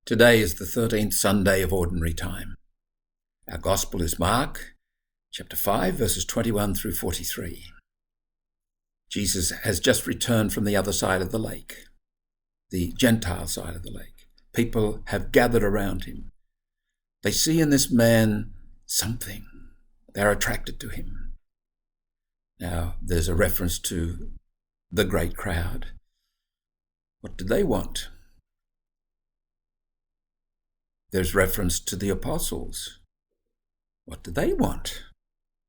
Today is the 13th Sunday of Ordinary Time. Our Gospel is Mark, chapter 5, verses 21 through 43. Jesus has just returned from the other side of the lake, the Gentile side of the lake. People have gathered around him. They see in this man something. They're attracted to him. Now, there's a reference to the great crowd. What did they want? There's reference to the apostles. What do they want?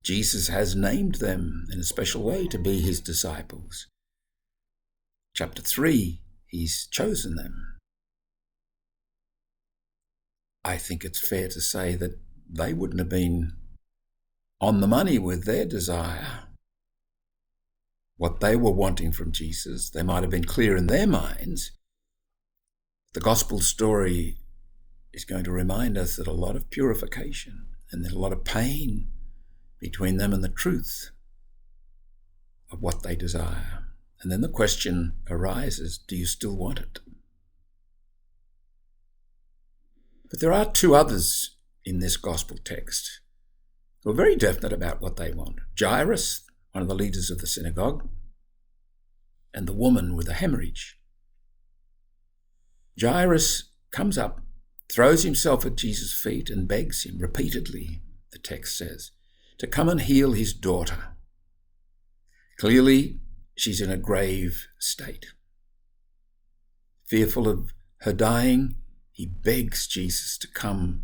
Jesus has named them in a special way to be his disciples. Chapter 3, he's chosen them. I think it's fair to say that they wouldn't have been on the money with their desire. What they were wanting from Jesus, they might have been clear in their minds. The gospel story is going to remind us that a lot of purification and there's a lot of pain between them and the truth of what they desire. And then the question arises, do you still want it? But there are two others in this gospel text who are very definite about what they want. Jairus, one of the leaders of the synagogue, and the woman with the hemorrhage. Jairus comes up, throws himself at Jesus' feet and begs him repeatedly, the text says, to come and heal his daughter. Clearly, she's in a grave state. Fearful of her dying, he begs Jesus to come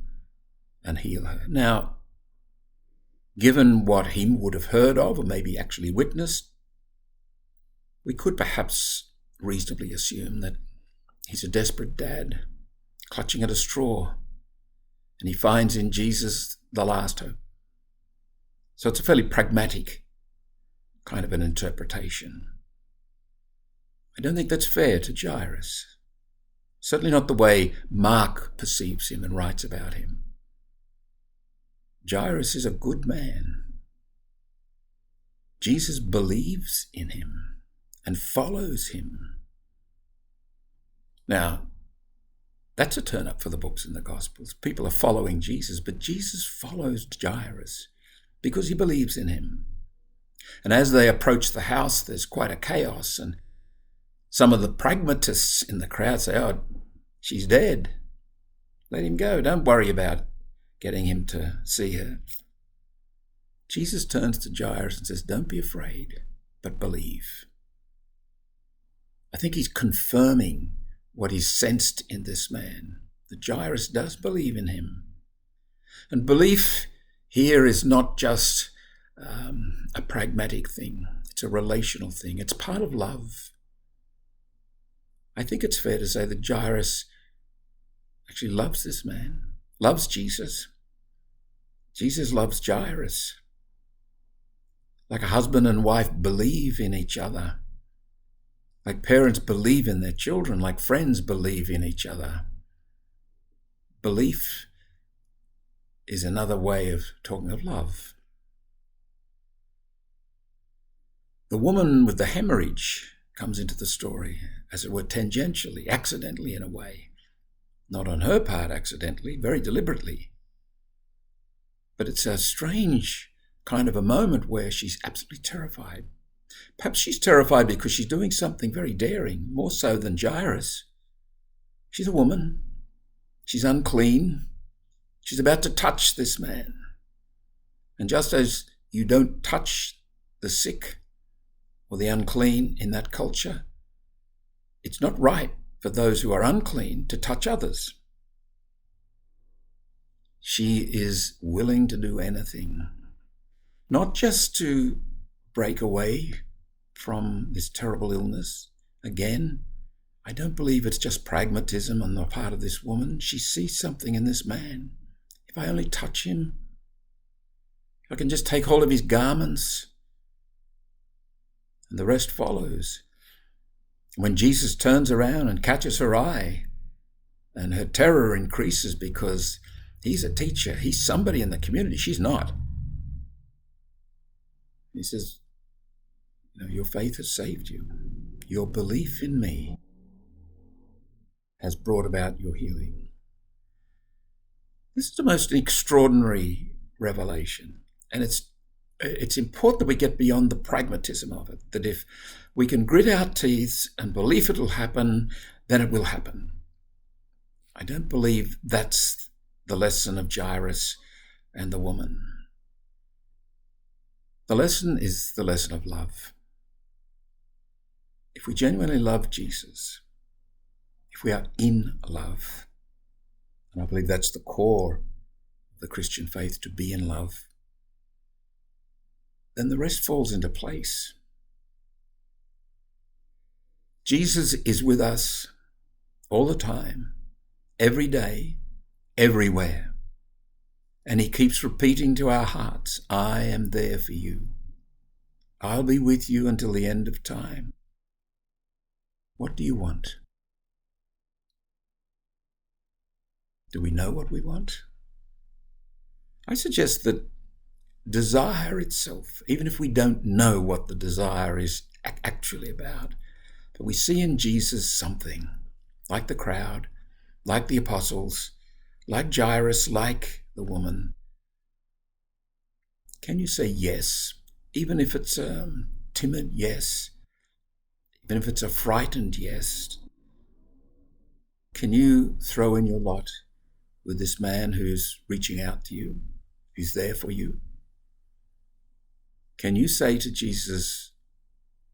and heal her. Now, given what he would have heard of or maybe actually witnessed, we could perhaps reasonably assume that he's a desperate dad, clutching at a straw, and he finds in Jesus the last hope. So it's a fairly pragmatic kind of an interpretation. I don't think that's fair to Jairus. Certainly not the way Mark perceives him and writes about him. Jairus is a good man. Jesus believes in him and follows him. Now, that's a turn up for the books in the Gospels. People are following Jesus, but Jesus follows Jairus because he believes in him. And as they approach the house, there's quite a chaos, and some of the pragmatists in the crowd say, oh, she's dead. Let him go. Don't worry about getting him to see her. Jesus turns to Jairus and says, don't be afraid, but believe. I think he's confirming what is sensed in this man, that Jairus does believe in him. And belief here is not just a pragmatic thing. It's a relational thing. It's part of love. I think it's fair to say that Jairus actually loves this man, loves Jesus. Jesus loves Jairus. Like a husband and wife believe in each other. Like parents believe in their children, like friends believe in each other. Belief is another way of talking of love. The woman with the hemorrhage comes into the story, as it were, tangentially, accidentally in a way. Not on her part accidentally, very deliberately. But it's a strange kind of a moment where she's absolutely terrified. Perhaps she's terrified because she's doing something very daring, more so than Jairus. She's a woman. She's unclean. She's about to touch this man. And just as you don't touch the sick or the unclean in that culture, it's not right for those who are unclean to touch others. She is willing to do anything, not just to break away from this terrible illness. Again, I don't believe it's just pragmatism on the part of this woman. She sees something in this man. If I only touch him, if I can just take hold of his garments, and the rest follows. When Jesus turns around and catches her eye, and her terror increases because he's a teacher, he's somebody in the community, she's not. He says, your faith has saved you. Your belief in me has brought about your healing. This is the most extraordinary revelation. And it's important that we get beyond the pragmatism of it, that if we can grit our teeth and believe it'll happen, then it will happen. I don't believe that's the lesson of Jairus and the woman. The lesson is the lesson of love. If we genuinely love Jesus, if we are in love, and I believe that's the core of the Christian faith, to be in love, then the rest falls into place. Jesus is with us all the time, every day, everywhere. And he keeps repeating to our hearts, I am there for you. I'll be with you until the end of time. What do you want? Do we know what we want? I suggest that desire itself, even if we don't know what the desire is actually about, but we see in Jesus something, like the crowd, like the apostles, like Jairus, like the woman. Can you say yes, even if it's a timid yes, even if it's a frightened yes? Can you throw in your lot with this man who's reaching out to you, who's there for you? Can you say to Jesus,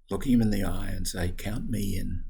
looking him in the eye, and say, count me in?